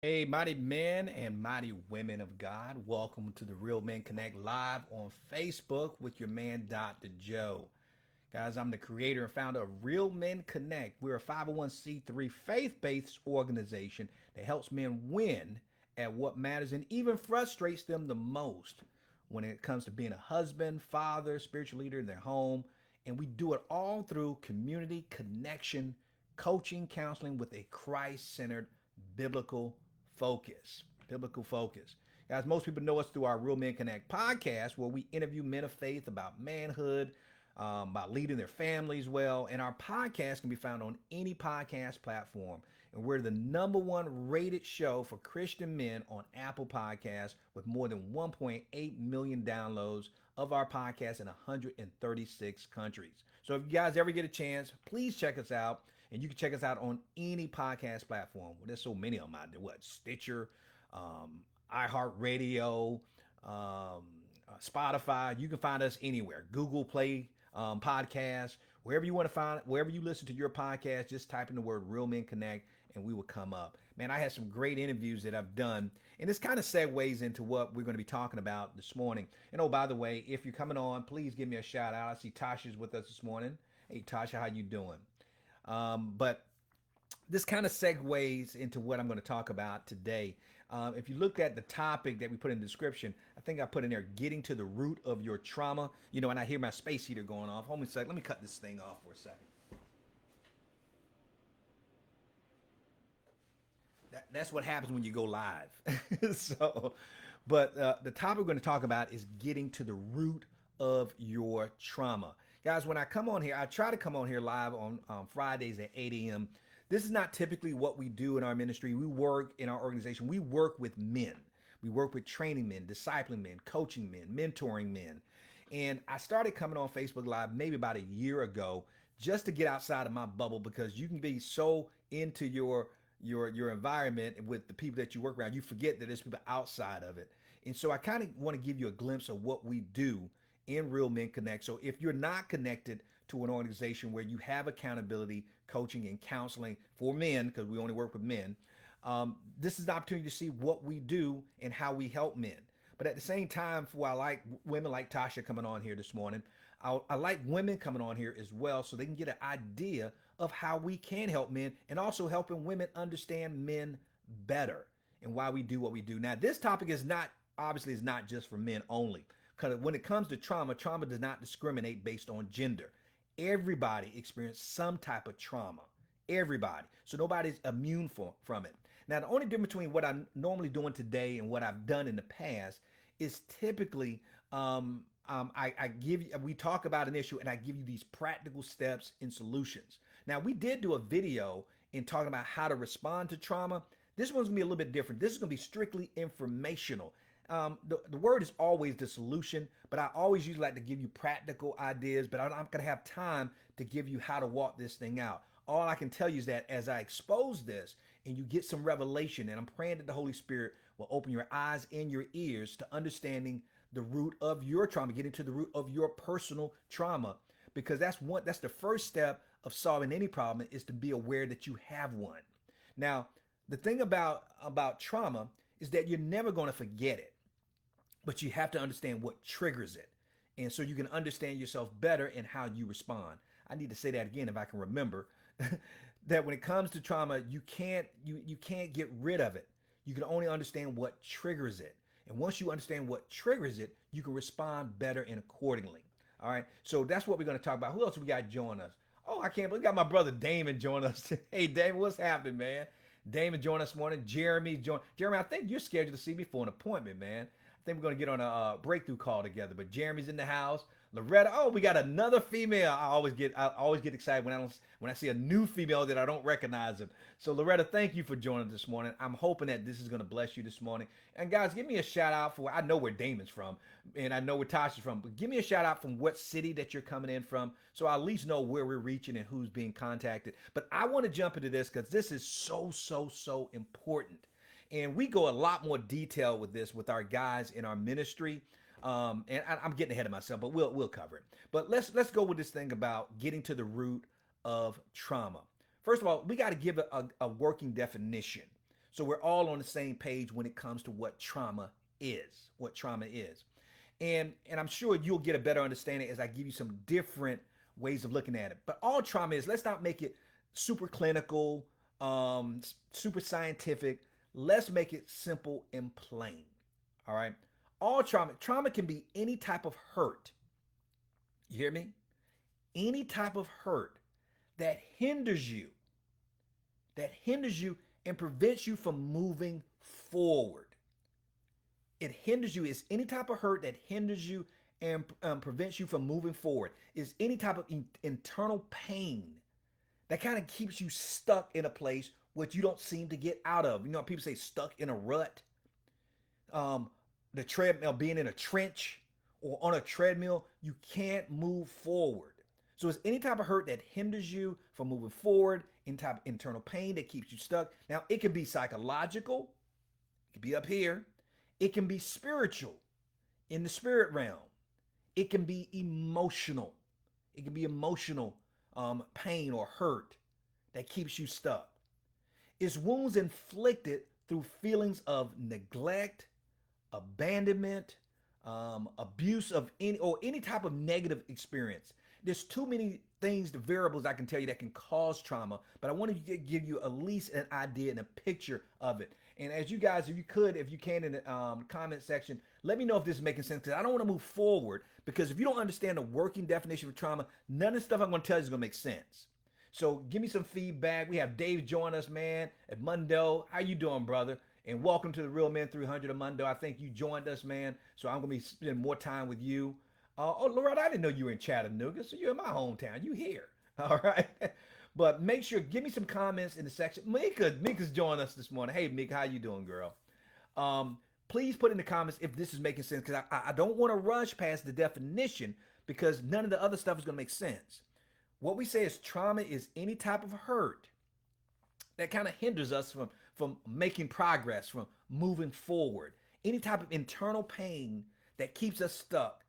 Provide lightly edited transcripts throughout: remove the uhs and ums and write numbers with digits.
Hey, mighty men and mighty women of God, welcome to the Real Men Connect live on Facebook with your man, Dr. Joe. Guys, I'm the creator and founder of Real Men Connect. We're a 501c3 faith based organization that helps men win at what matters and even frustrates them the most when it comes to being a husband, father, spiritual leader in their home. And we do it all through community connection, coaching, counseling with a Christ centered biblical focus. Biblical focus. Guys, most people know us through our Real Men Connect podcast, where we interview men of faith about manhood, about leading their families well. And our podcast can be found on any podcast platform. And we're the number one rated show for Christian men on Apple Podcasts with more than 1.8 million downloads of our podcast in 136 countries. So if you guys ever get a chance, please check us out. And you can check us out on any podcast platform. Well, there's so many of them out there. What? Stitcher, iHeartRadio, Spotify. You can find us anywhere. Google Play Podcasts, wherever you want to find, wherever you listen to your podcast, just type in the word Real Men Connect and we will come up. Man, I had some great interviews that I've done, and this kind of segues into what we're going to be talking about this morning. And oh, by the way, if you're coming on, please give me a shout out. I see Tasha's with us this morning. Hey, Tasha, how you doing? But this kind of segues into what I'm going to talk about today. If you look at the topic that we put in the description, I think I put in there getting to the root of your trauma. You know, and I hear my space heater going off. Hold me a sec. Let me cut this thing off for a second. That's what happens when you go live. so, but the topic we're going to talk about is getting to the root of your trauma. Guys, when I come on here, I try to come on here live on Fridays at 8 a.m. This is not typically what we do in our ministry. We work in our organization, we work with men. We work with training men, discipling men, coaching men, mentoring men. And I started coming on Facebook Live maybe about a year ago just to get outside of my bubble because you can be so into your environment with the people that you work around, you forget that there's people outside of it. And so I kind of want to give you a glimpse of what we do in Real Men Connect. So if you're not connected to an organization where you have accountability, coaching, and counseling for men, because we only work with men, this is an opportunity to see what we do and how we help men. But at the same time, for I like women like Tasha coming on here this morning, I like women coming on here as well so they can get an idea of how we can help men and also helping women understand men better and why we do what we do. Now, this topic is not obviously is not just for men only. Because when it comes to trauma, trauma does not discriminate based on gender. Everybody experiences some type of trauma. Everybody. So nobody's immune from it. Now, the only difference between what I'm normally doing today and what I've done in the past is typically I give you, we talk about an issue and I give you these practical steps and solutions. Now, we did do a video in talking about how to respond to trauma. This one's gonna be a little bit different. This is gonna be strictly informational. The word is always the solution, but I always usually like to give you practical ideas, but I'm not going to have time to give you how to walk this thing out. All I can tell you is that as I expose this and you get some revelation, and I'm praying that the Holy Spirit will open your eyes and your ears to understanding the root of your trauma, getting to the root of your personal trauma, because that's the first step of solving any problem is to be aware that you have one. Now, the thing about trauma is that you're never going to forget it, but you have to understand what triggers it. And so you can understand yourself better and how you respond. I need to say that again if I can remember that when it comes to trauma, you can't get rid of it. You can only understand what triggers it. And once you understand what triggers it, you can respond better and accordingly. All right. So that's what we're going to talk about. Who else we got joining us? Oh, I can't believe we got my brother Damon joining us. Hey, Damon, what's happening, man? Damon joined us this morning. Jeremy joined. Jeremy, I think you're scheduled to see me for an appointment, man. I think we're going to get on a breakthrough call together. But Jeremy's in the house. Loretta, oh, we got another female. I always get excited when I see a new female that I don't recognize them. So Loretta, thank you for joining us this morning. I'm hoping that this is going to bless you this morning. And guys, give me a shout out for I know where Damon's from, and I know where Tasha's from. But give me a shout out from what city that you're coming in from, so I at least know where we're reaching and who's being contacted. But I want to jump into this because this is so important. And we go a lot more detail with this with our guys in our ministry. And I'm getting ahead of myself, but we'll cover it. But let's go with this thing about getting to the root of trauma. First of all, we got to give a working definition. So we're all on the same page when it comes to what trauma is, what trauma is. And I'm sure you'll get a better understanding as I give you some different ways of looking at it. But all trauma is, let's not make it super clinical, super scientific. Let's make it simple and plain. All right. All trauma can be any type of hurt. You hear me? Any type of hurt that hinders you, and prevents you from moving forward. It hinders you. It's any type of hurt that hinders you and prevents you from moving forward. It's any type of internal pain that kind of keeps you stuck in a place which you don't seem to get out of. You know, people say stuck in a rut. The treadmill, being in a trench or on a treadmill, you can't move forward. So it's any type of hurt that hinders you from moving forward, any type of internal pain that keeps you stuck. Now, it can be psychological, it can be up here, it can be spiritual, in the spirit realm, it can be emotional. It can be emotional pain or hurt that keeps you stuck. It's wounds inflicted through feelings of neglect, abandonment, abuse of any type of negative experience. There's too many things, the variables I can tell you that can cause trauma, but I wanted to give you at least an idea and a picture of it. And as you guys, if you can, in the comment section, let me know if this is making sense, because I don't want to move forward, because if you don't understand the working definition of trauma, none of the stuff I'm going to tell you is going to make sense. So give me some feedback. We have Dave join us, man, at Mundo. How you doing, brother? And welcome to the Real Men 300 of Mundo. I think you joined us, man. So I'm going to be spending more time with you. Oh, Loretta, I didn't know you were in Chattanooga. So you're in my hometown. You here. All right. But make sure, give me some comments in the section. Mika's joined us this morning. Hey, Mika, how you doing, girl? Please put in the comments if this is making sense, because I don't want to rush past the definition, because none of the other stuff is going to make sense. What we say is trauma is any type of hurt that kind of hinders us from making progress, from moving forward. Any type of internal pain that keeps us stuck,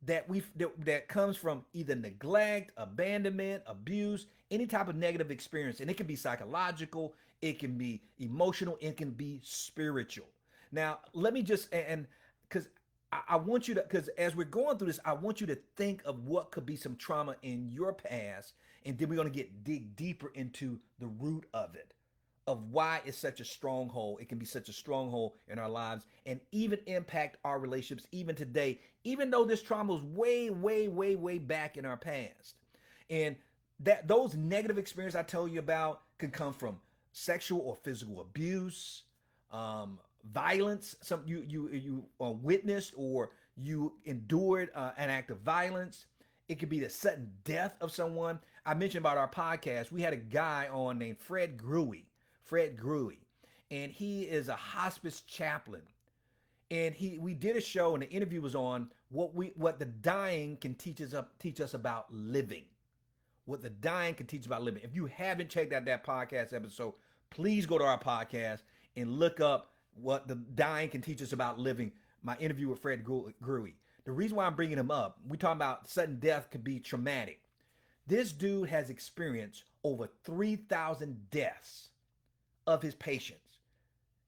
that comes from either neglect, abandonment, abuse, any type of negative experience. And it can be psychological, it can be emotional, it can be spiritual. Now, let me just, and because I want you to, because as we're going through this, I want you to think of what could be some trauma in your past, and then we're going to dig deeper into the root of it, of why it's such a stronghold. It can be such a stronghold in our lives and even impact our relationships even today, even though this trauma was way, way, way, way back in our past. And that those negative experiences I told you about can come from sexual or physical abuse, violence. Some you witnessed or you endured an act of violence. It could be the sudden death of someone. I mentioned about our podcast. We had a guy on named Fred Gruey, and he is a hospice chaplain. And we did a show, and the interview was on what the dying can teach us about living. What the dying can teach about living. If you haven't checked out that podcast episode, please go to our podcast and look up what the dying can teach us about living. My interview with Fred Gruey. The reason why I'm bringing him up, we talking about sudden death could be traumatic. This dude has experienced over 3,000 deaths of his patients.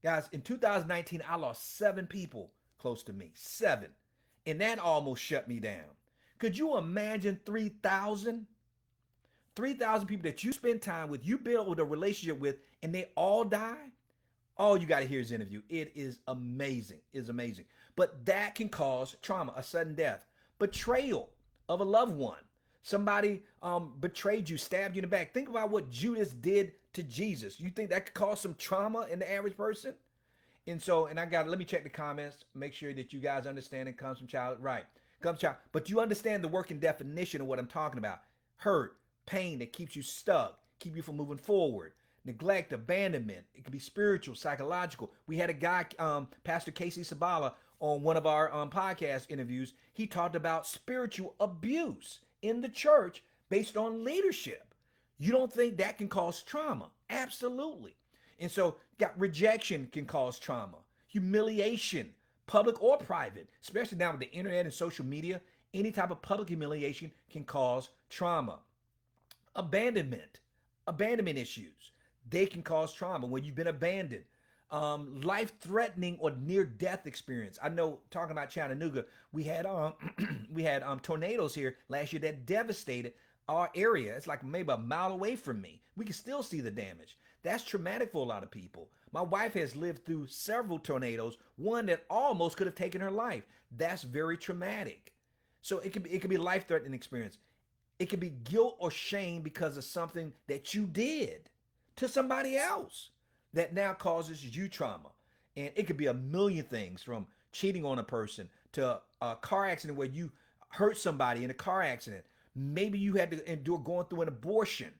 Guys, in 2019, I lost 7 people close to me. 7. And that almost shut me down. Could you imagine 3,000? 3,000 people that you spend time with, you build a relationship with, and they all die? All you got to hear is the interview. It is amazing. It's amazing. But that can cause trauma, a sudden death. Betrayal of a loved one. Somebody betrayed you, stabbed you in the back. Think about what Judas did to Jesus. You think that could cause some trauma in the average person? And so, let me check the comments, make sure that you guys understand it comes from child. Right. Comes child. But you understand the working definition of what I'm talking about. Hurt, pain that keeps you stuck, keep you from moving forward. Neglect, abandonment. It can be spiritual, psychological. We had a guy, Pastor Casey Sabala, on one of our podcast interviews. He talked about spiritual abuse in the church based on leadership. You don't think that can cause trauma? Absolutely. And so, rejection can cause trauma, humiliation, public or private, especially now with the internet and social media. Any type of public humiliation can cause trauma. Abandonment issues, they can cause trauma when you've been abandoned. life-threatening or near-death experience. I know, talking about Chattanooga, we had we had tornadoes here last year that devastated our area. It's like maybe a mile away from me. We can still see the damage. That's traumatic for a lot of people. My wife has lived through several tornadoes, one that almost could have taken her life. That's very traumatic. So it could be a life-threatening experience. It could be guilt or shame because of something that you did to somebody else that now causes you trauma. And it could be a million things, from cheating on a person to a car accident where you hurt somebody in a car accident. Maybe you had to endure going through an abortion,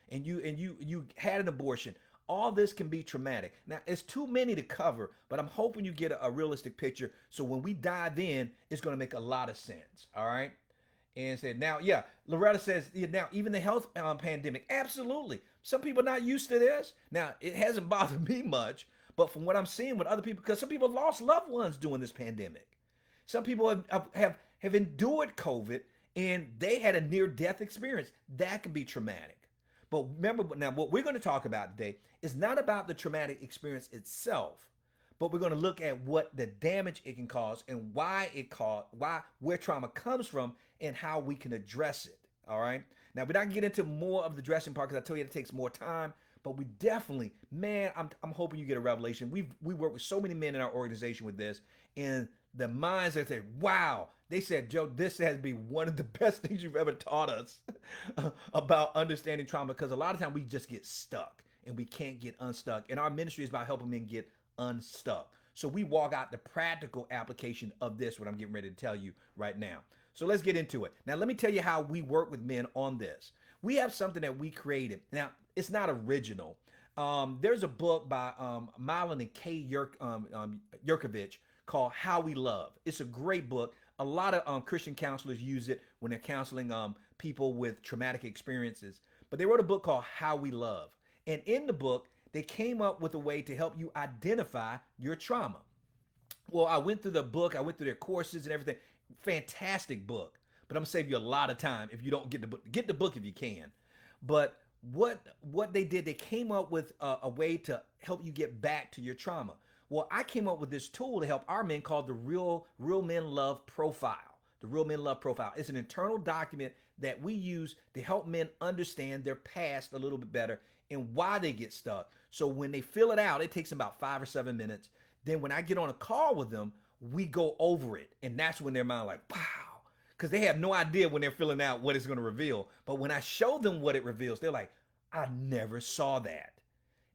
and you had an abortion. All this can be traumatic. Now, it's too many to cover, but I'm hoping you get a realistic picture. So when we dive in, it's going to make a lot of sense. All right. And said, now, yeah, Loretta says, yeah, now, even the health pandemic, absolutely. Some people are not used to this. Now, it hasn't bothered me much, but from what I'm seeing with other people, because some people lost loved ones during this pandemic. Some people have endured COVID and they had a near death experience. That can be traumatic. But remember, now, what we're going to talk about today is not about the traumatic experience itself, but we're going to look at what the damage it can cause and where trauma comes from and how we can address it. All right. Now, we're not going to get into more of the dressing part because I tell you it takes more time, but we definitely, man, I'm hoping you get a revelation. We work with so many men in our organization with this, and the minds that say, wow, they said, Joe, this has been one of the best things you've ever taught us about understanding trauma, because a lot of times we just get stuck and we can't get unstuck. And our ministry is about helping men get unstuck. So we walk out the practical application of this, what I'm getting ready to tell you right now. So let's get into it. Now, let me tell you how we work with men on this. We have something that we created. Now, it's not original. There's a book by Milan and Kay Yurkovich called How We Love. It's a great book. A lot of Christian counselors use it when they're counseling people with traumatic experiences. But they wrote a book called How We Love. And in the book, they came up with a way to help you identify your trauma. Well, I went through the book, I went through their courses and everything. Fantastic book. But I'm gonna save you a lot of time if you don't get the book. Get the book if you can. But what they did, they came up with a way to help you get back to your trauma. Well, I came up with this tool to help our men called the Real Men Love Profile. The Real Men Love Profile. It's an internal document that we use to help men understand their past a little bit better and why they get stuck. So when they fill it out, it takes them about 5 or 7 minutes. Then when I get on a call with them, we go over it. And that's when their mind like, wow. Because they have no idea when they're filling out what it's going to reveal. But when I show them what it reveals, they're like, I never saw that.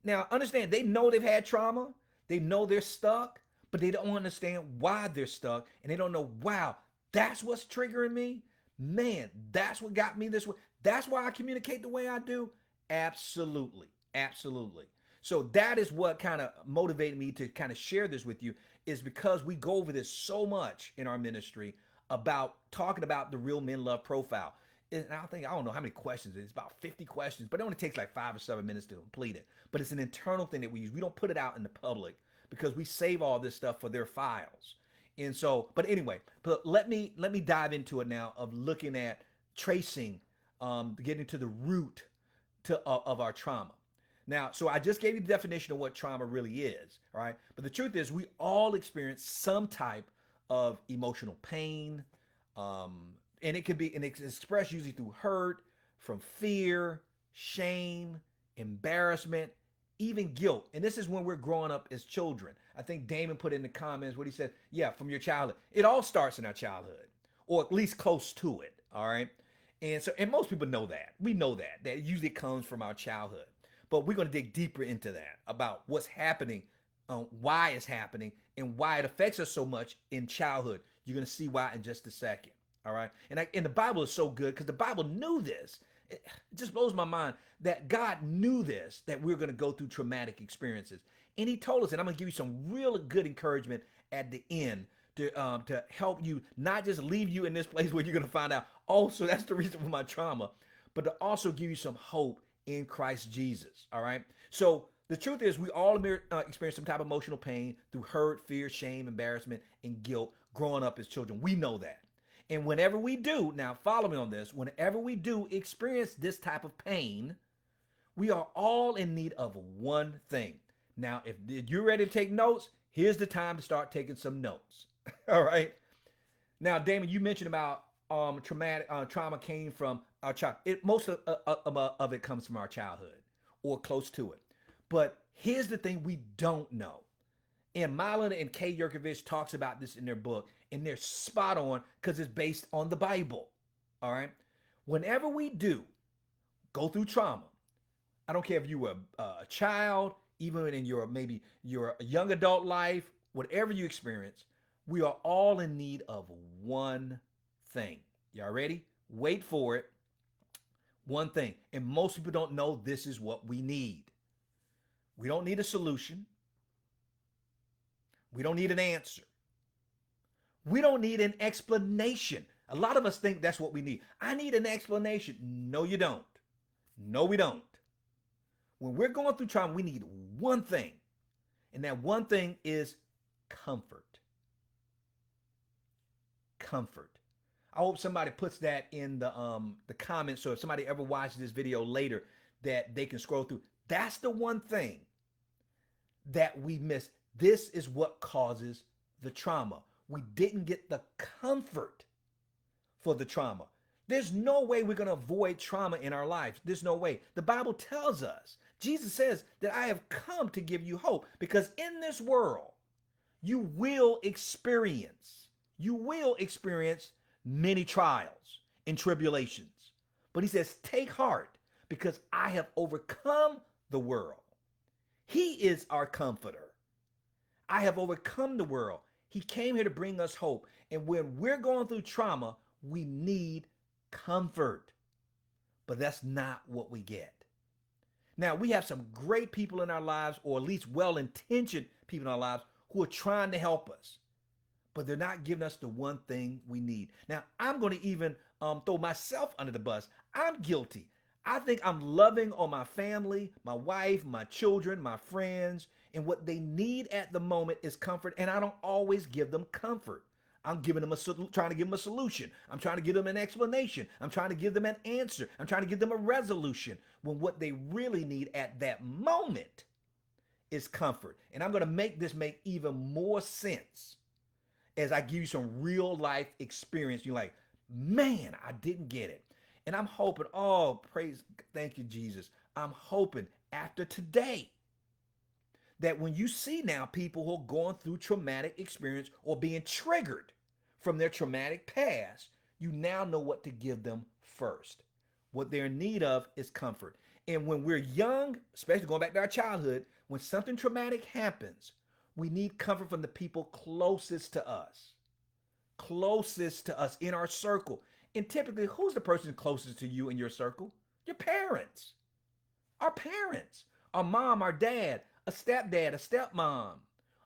Now, understand, they know they've had trauma. They know they're stuck, but they don't understand why they're stuck. And they don't know, wow, that's what's triggering me. Man, that's what got me this way. That's why I communicate the way I do. Absolutely. Absolutely. So that is what kind of motivated me to kind of share this with you, is because we go over this so much in our ministry about talking about the Real Men Love Profile. And I don't know how many questions. It's about 50 questions, but it only takes like 5 or 7 minutes to complete it. But it's an internal thing that we use. We don't put it out in the public because we save all this stuff for their files. And so, but anyway, but let me dive into it now of looking at tracing, getting to the root of our trauma. Now, so I just gave you the definition of what trauma really is, all right? But the truth is, we all experience some type of emotional pain, and it could be, and it's expressed usually through hurt, from fear, shame, embarrassment, even guilt. And this is when we're growing up as children. I think Damon put in the comments what he said, yeah, from your childhood. It all starts in our childhood, or at least close to it, all right? And so, and most people know that. We know that. That usually comes from our childhood. But we're going to dig deeper into that, about what's happening, why it's happening, and why it affects us so much in childhood. You're going to see why in just a second. All right. And the Bible is so good because the Bible knew this. It just blows my mind that God knew this, that we're going to go through traumatic experiences. And he told us, and I'm going to give you some real good encouragement at the end to help you not just leave you in this place where you're going to find out, oh, so that's the reason for my trauma, but to also give you some hope in Christ Jesus. All right. So the truth is, we all experience some type of emotional pain through hurt, fear, shame, embarrassment, and guilt growing up as children. We know that. And whenever we do, now follow me on this, whenever we do experience this type of pain, we are all in need of one thing. Now, if you're ready to take notes, here's the time to start taking some notes. All right. Now, Damon, you mentioned about traumatic trauma came from our child. Most of it comes from our childhood or close to it. But here's the thing we don't know. And Milan and Kay Yerkovich talks about this in their book, and they're spot on because it's based on the Bible. All right. Whenever we do go through trauma, I don't care if you were a child, even in your maybe your young adult life, whatever you experience, we are all in need of one thing. Y'all ready? Wait for it. One thing. And most people don't know this is what we need. We don't need a solution. We don't need an answer. We don't need an explanation. A lot of us think that's what we need. I need an explanation. No, you don't. No, we don't. When we're going through trauma, we need one thing. And that one thing is comfort. Comfort. I hope somebody puts that in the comments, so if somebody ever watches this video later, that they can scroll through. That's the one thing that we miss. This is what causes the trauma. We didn't get the comfort for the trauma. There's no way we're going to avoid trauma in our lives. There's no way. The Bible tells us, Jesus says that I have come to give you hope, because in this world, you will experience many trials and tribulations. But he says, take heart, because I have overcome the world. He is our comforter. I have overcome the world. He came here to bring us hope. And when we're going through trauma, we need comfort. But that's not what we get. Now, we have some great people in our lives, or at least well-intentioned people in our lives, who are trying to help us, but they're not giving us the one thing we need. Now, I'm going to even throw myself under the bus. I'm guilty. I think I'm loving on my family, my wife, my children, my friends, and what they need at the moment is comfort, and I don't always give them comfort. I'm giving them trying to give them a solution. I'm trying to give them an explanation. I'm trying to give them an answer. I'm trying to give them a resolution, when what they really need at that moment is comfort. And I'm going to make this make even more sense as I give you some real life experience. You're like, man, I didn't get it. And I'm hoping, thank you, Jesus. I'm hoping after today that when you see now people who are going through traumatic experience or being triggered from their traumatic past, you now know what to give them first. What they're in need of is comfort. And when we're young, especially going back to our childhood, when something traumatic happens, we need comfort from the people closest to us in our circle. And typically, who's the person closest to you in your circle? Your parents. Our parents. Our mom, our dad, a stepdad, a stepmom,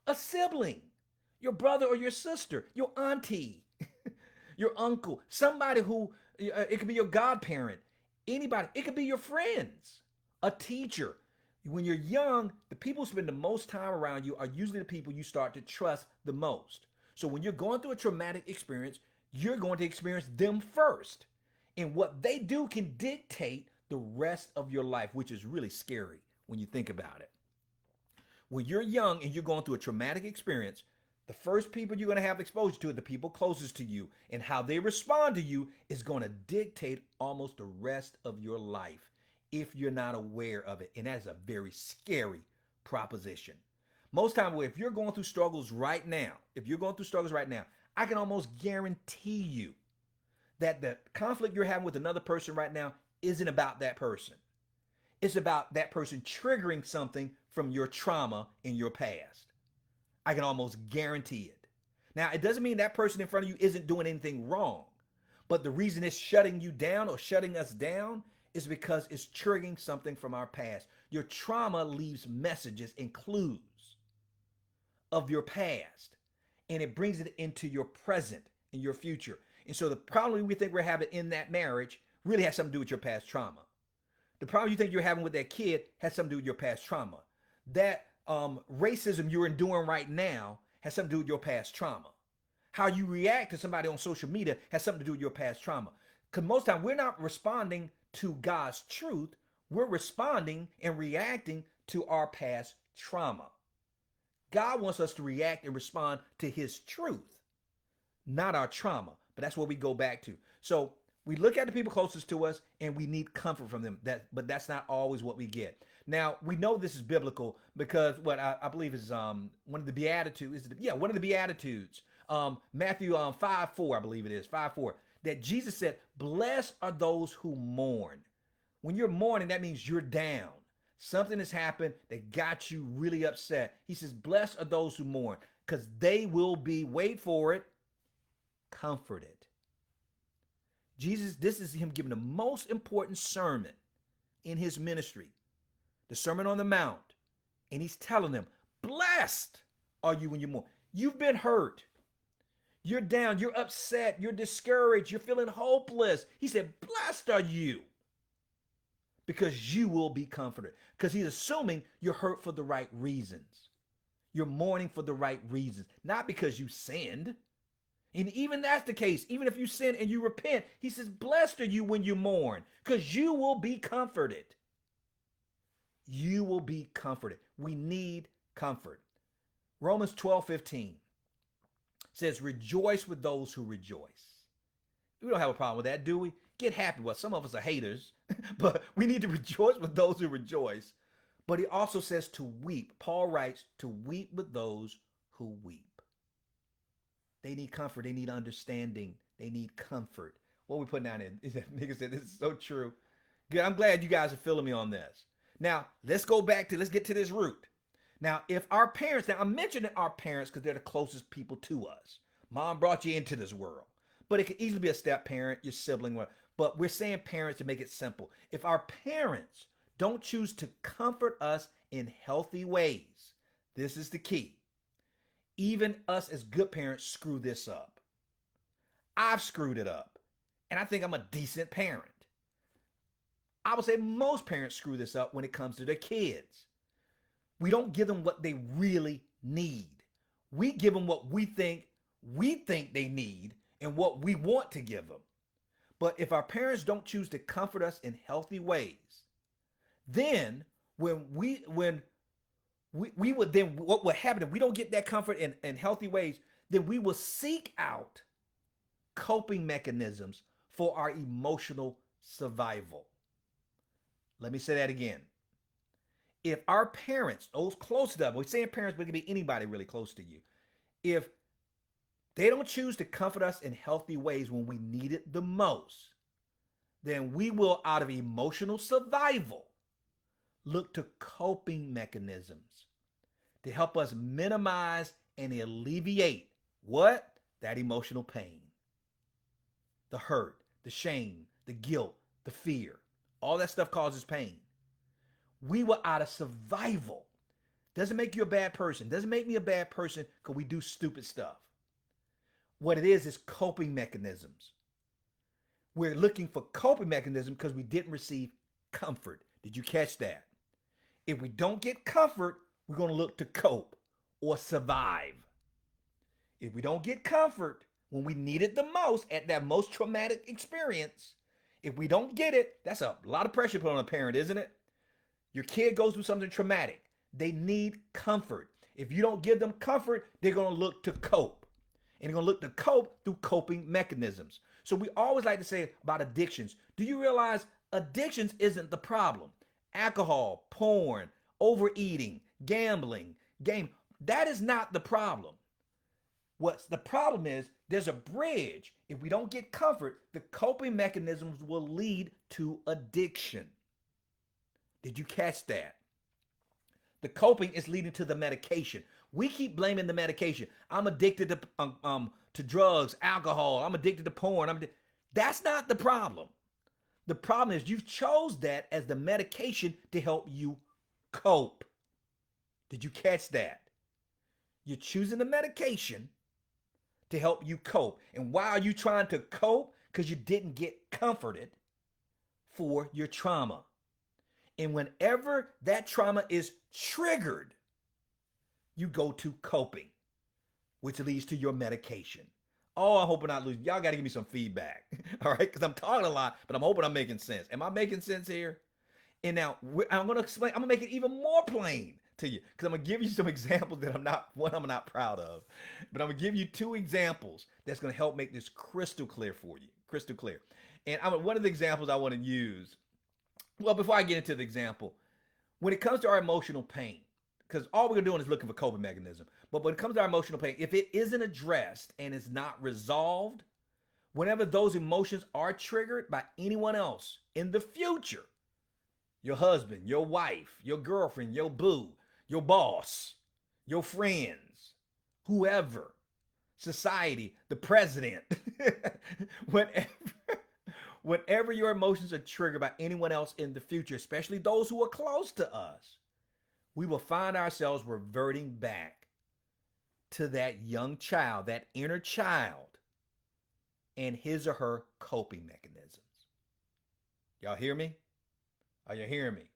a sibling, your brother or your sister, your auntie, your uncle, somebody who, it could be your godparent, anybody, it could be your friends, a teacher. When you're young, the people who spend the most time around you are usually the people you start to trust the most. So when you're going through a traumatic experience, you're going to experience them first. And what they do can dictate the rest of your life, which is really scary when you think about it. When you're young and you're going through a traumatic experience, the first people you're going to have exposure to are the people closest to you, and how they respond to you is going to dictate almost the rest of your life if you're not aware of it. And that is a very scary proposition. Most time, if you're going through struggles right now, I can almost guarantee you that the conflict you're having with another person right now isn't about that person. It's about that person triggering something from your trauma in your past. I can almost guarantee it. Now, it doesn't mean that person in front of you isn't doing anything wrong, but the reason it's shutting you down or shutting us down is because it's triggering something from our past. Your trauma leaves messages and clues of your past, and it brings it into your present and your future. And so the problem we think we're having in that marriage really has something to do with your past trauma. The problem you think you're having with that kid has something to do with your past trauma. That racism you're enduring right now has something to do with your past trauma. How you react to somebody on social media has something to do with your past trauma. Because most time we're not responding to God's truth. We're responding and reacting to our past trauma. God wants us to react and respond to his truth, not our trauma. But that's what we go back to. So we look at the people closest to us and we need comfort from them. But that's not always what we get. Now we know this is biblical because what I believe is one of the beatitudes. One of the beatitudes. Matthew 5:4, I believe it is 5:4, that Jesus said, "Blessed are those who mourn." When you're mourning, that means you're down. Something has happened that got you really upset. He says, "Blessed are those who mourn, because they will be," wait for it, "comforted." Jesus, this is him giving the most important sermon in his ministry, the Sermon on the Mount. And he's telling them, blessed are you when you mourn. You've been hurt. You're down. You're upset. You're discouraged. You're feeling hopeless. He said, blessed are you, because you will be comforted. Because he's assuming you're hurt for the right reasons. You're mourning for the right reasons, not because you sinned. And even that's the case, even if you sin and you repent, he says, blessed are you when you mourn, because you will be comforted. You will be comforted. We need comfort. Romans 12:15 says, rejoice with those who rejoice. We don't have a problem with that, do we? Get happy. Well, some of us are haters, but we need to rejoice with those who rejoice. But he also says to weep. Paul writes to weep with those who weep. They need comfort. They need understanding. They need comfort. What are we putting down in? Nigga said, this is so true. Good. I'm glad you guys are feeling me on this. Now, let's get to this root. Now, if our parents, now I'm mentioning our parents because they're the closest people to us. Mom brought you into this world. But it could easily be a step parent, your sibling. But we're saying parents to make it simple. If our parents don't choose to comfort us in healthy ways, this is the key. Even us as good parents screw this up. I've screwed it up. And I think I'm a decent parent. I would say most parents screw this up when it comes to their kids. We don't give them what they really need. We give them what we think they need and what we want to give them. But if our parents don't choose to comfort us in healthy ways, then what would happen if we don't get that comfort in healthy ways, then we will seek out coping mechanisms for our emotional survival. Let me say that again. If our parents, those close to us, we're saying parents, but it can be anybody really close to you. If they don't choose to comfort us in healthy ways when we need it the most, then we will, out of emotional survival, look to coping mechanisms to help us minimize and alleviate what? That emotional pain. The hurt, the shame, the guilt, the fear. All that stuff causes pain. We were out of survival. Doesn't make you a bad person. Doesn't make me a bad person because we do stupid stuff. What it is coping mechanisms. We're looking for coping mechanisms because we didn't receive comfort. Did you catch that? If we don't get comfort, we're going to look to cope or survive. If we don't get comfort when we need it the most at that most traumatic experience, if we don't get it, that's a lot of pressure put on a parent, isn't it? Your kid goes through something traumatic. They need comfort. If you don't give them comfort, they're going to look to cope. And they're going to look to cope through coping mechanisms. So we always like to say about addictions. Do you realize addictions isn't the problem? Alcohol, porn, overeating, gambling, game, that is not the problem. What's the problem is there's a bridge. If we don't get comfort, the coping mechanisms will lead to addiction. Did you catch that? The coping is leading to the medication. We keep blaming the medication. I'm addicted to drugs, alcohol. I'm addicted to porn. That's not the problem. The problem is you've chose that as the medication to help you cope. Did you catch that? You're choosing the medication to help you cope. And why are you trying to cope? Because you didn't get comforted for your trauma. And whenever that trauma is triggered, you go to coping, which leads to your medication. Oh, I'm hoping I lose. Y'all got to give me some feedback. All right. Because I'm talking a lot, but I'm hoping I'm making sense. Am I making sense here? And now I'm going to explain. I'm going to make it even more plain. to you because I'm gonna give you some examples that I'm not proud of, but I'm gonna give you two examples that's gonna help make this crystal clear for you, crystal clear. And one of the examples I want to use. Well, before I get into the example, when it comes to our emotional pain, because all we're doing is looking for coping mechanism. But when it comes to our emotional pain, if it isn't addressed and is not resolved, whenever those emotions are triggered by anyone else in the future, your husband, your wife, your girlfriend, your boo, your boss, your friends, whoever, society, the president, whenever, whenever your emotions are triggered by anyone else in the future, especially those who are close to us, we will find ourselves reverting back to that young child, that inner child, and his or her coping mechanisms. Y'all hear me? Are you hearing me?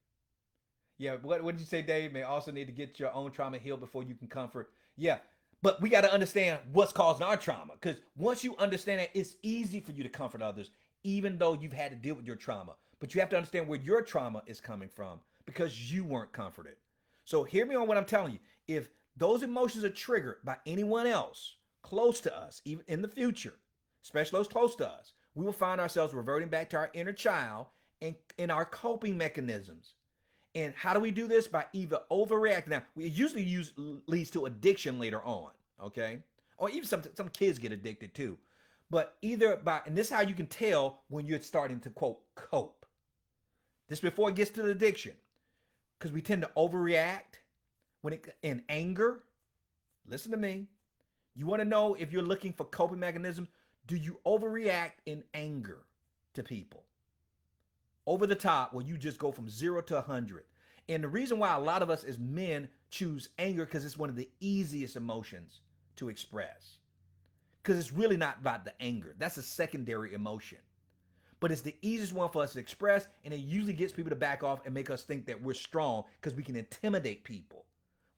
Yeah, what did you say, Dave? May also need to get your own trauma healed before you can comfort. Yeah, but we got to understand what's causing our trauma. Because once you understand that, it's easy for you to comfort others, even though you've had to deal with your trauma. But you have to understand where your trauma is coming from because you weren't comforted. So hear me on what I'm telling you. If those emotions are triggered by anyone else close to us, even in the future, especially those close to us, we will find ourselves reverting back to our inner child and in our coping mechanisms. And how do we do this? By either overreacting. Now, we usually leads to addiction later on, okay? Or even some kids get addicted too. But either by, and this is how you can tell when you're starting to quote cope. This before it gets to the addiction, because we tend to overreact when it in anger. Listen to me. You want to know if you're looking for coping mechanisms? Do you overreact in anger to people? Over the top, where you just go from 0 to 100. And the reason why a lot of us as men choose anger because it's one of the easiest emotions to express. Because it's really not about the anger. That's a secondary emotion. But it's the easiest one for us to express, and it usually gets people to back off and make us think that we're strong because we can intimidate people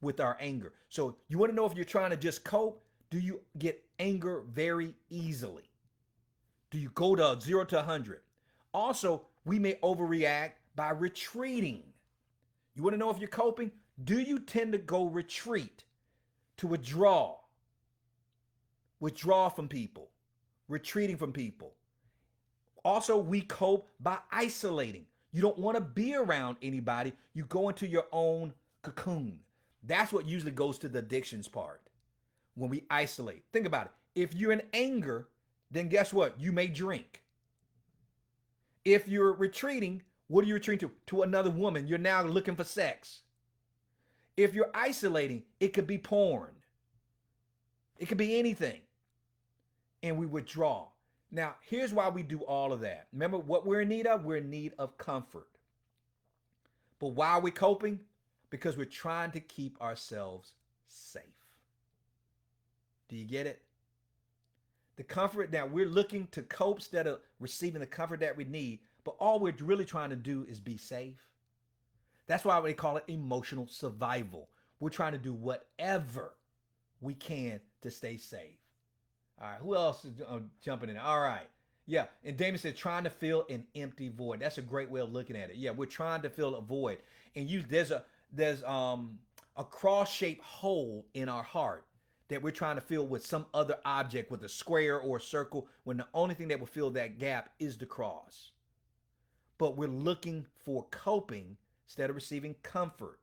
with our anger. So you want to know if you're trying to just cope? Do you get anger very easily? Do you go to 0 to 100? Also, we may overreact by retreating. You want to know if you're coping? Do you tend to go retreat, to withdraw from people, retreating from people? Also, we cope by isolating. You don't want to be around anybody. You go into your own cocoon. That's what usually goes to the addictions part when we isolate. Think about it. If you're in anger, then guess what? You may drink. If you're retreating, what are you retreating to? To another woman. You're now looking for sex. If you're isolating, it could be porn. It could be anything. And we withdraw. Now, here's why we do all of that. Remember what we're in need of? We're in need of comfort. But why are we coping? Because we're trying to keep ourselves safe. Do you get it? The comfort that we're looking to cope instead of receiving the comfort that we need, but all we're really trying to do is be safe. That's why they call it emotional survival. We're trying to do whatever we can to stay safe. All right, who else is jumping in? All right. Yeah, and Damon said trying to fill an empty void. That's a great way of looking at it. Yeah, we're trying to fill a void. And there's a cross-shaped hole in our heart that we're trying to fill with some other object, with a square or a circle, when the only thing that will fill that gap is the cross. But we're looking for coping instead of receiving comfort.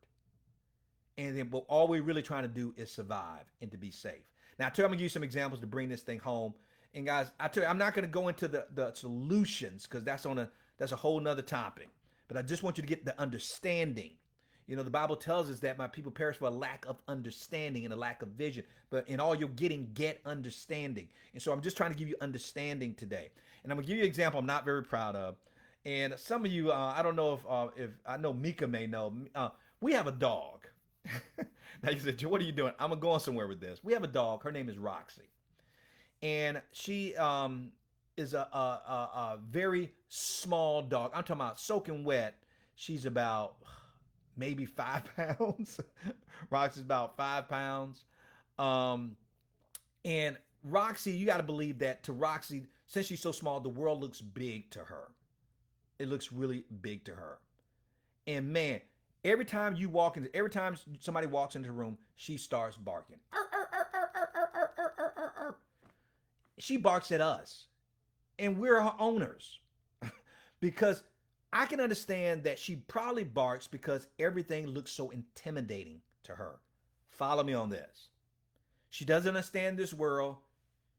And then, but all we're really trying to do is survive and to be safe. Now, I'm going to give you some examples to bring this thing home. And guys, I tell you, I'm not going to go into the solutions because that's a whole nother topic. But I just want you to get the understanding. You know, the Bible tells us that my people perish for a lack of understanding and a lack of vision. But in all you're getting, get understanding. And so I'm just trying to give you understanding today. And I'm going to give you an example I'm not very proud of. And some of you, I don't know if I know Mika may know. We have a dog. Now you said, what are you doing? I'm going to go on somewhere with this. We have a dog. Her name is Roxy. And she is a very small dog. I'm talking about soaking wet. She's about maybe 5 pounds. Roxy's about 5 pounds. And Roxy, you got to believe that to Roxy, since she's so small, the world looks big to her. It looks really big to her. And man, every time somebody walks into the room, she starts barking. She barks at us, and we're her owners. Because I can understand that she probably barks because everything looks so intimidating to her. Follow me on this. She doesn't understand this world.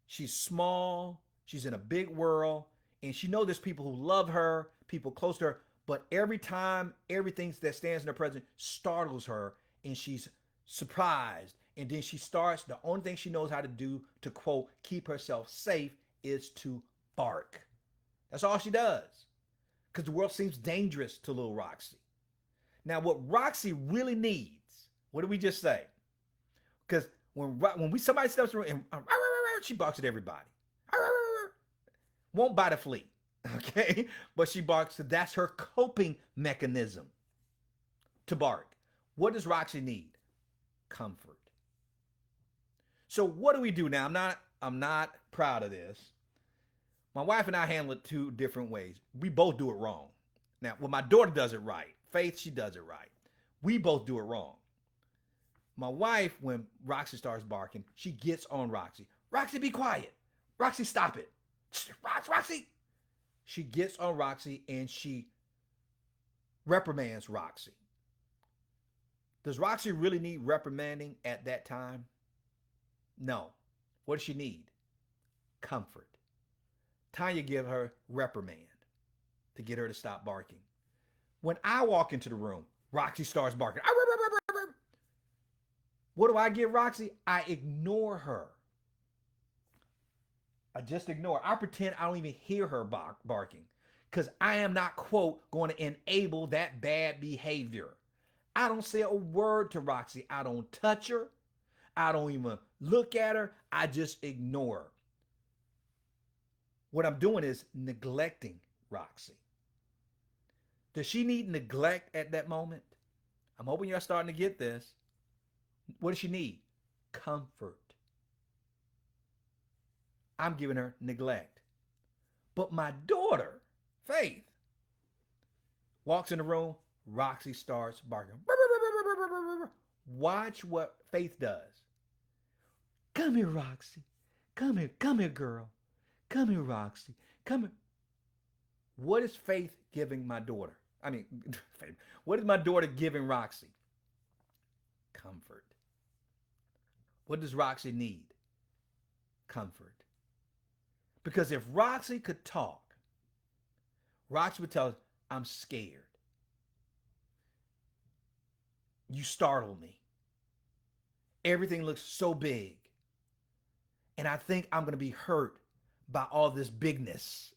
She's small. She's in a big world. And she knows there's people who love her, people close to her. But every time everything that stands in her presence startles her and she's surprised. And then she starts, the only thing she knows how to do to, quote, keep herself safe is to bark. That's all she does. Because the world seems dangerous to little Roxy. Now, what Roxy really needs, what did we just say? Because when somebody steps around and she barks at everybody. Won't bite a flea, okay? But she barks. So that's her coping mechanism to bark. What does Roxy need? Comfort. So what do we do now? I'm not proud of this. My wife and I handle it two different ways. We both do it wrong. Now, when my daughter does it right, Faith, she does it right. We both do it wrong. My wife, when Roxy starts barking, she gets on Roxy. Roxy, be quiet. Roxy, stop it. Roxy. She gets on Roxy and she reprimands Roxy. Does Roxy really need reprimanding at that time? No. What does she need? Comfort. Tanya give her reprimand to get her to stop barking. When I walk into the room, Roxy starts barking. What do I give Roxy? I ignore her. I just ignore. I pretend I don't even hear her barking because I am not, quote, going to enable that bad behavior. I don't say a word to Roxy. I don't touch her. I don't even look at her. I just ignore her. What I'm doing is neglecting Roxy. Does she need neglect at that moment? I'm hoping you're starting to get this. What does she need? Comfort. I'm giving her neglect. But my daughter, Faith, walks in the room, Roxy starts barking. Watch what Faith does. Come here, Roxy. Come here, girl. Come here, Roxy. Come here. What is Faith giving my daughter? What is my daughter giving Roxy? Comfort. What does Roxy need? Comfort. Because if Roxy could talk, Roxy would tell us, I'm scared. You startle me. Everything looks so big. And I think I'm going to be hurt by all this bigness.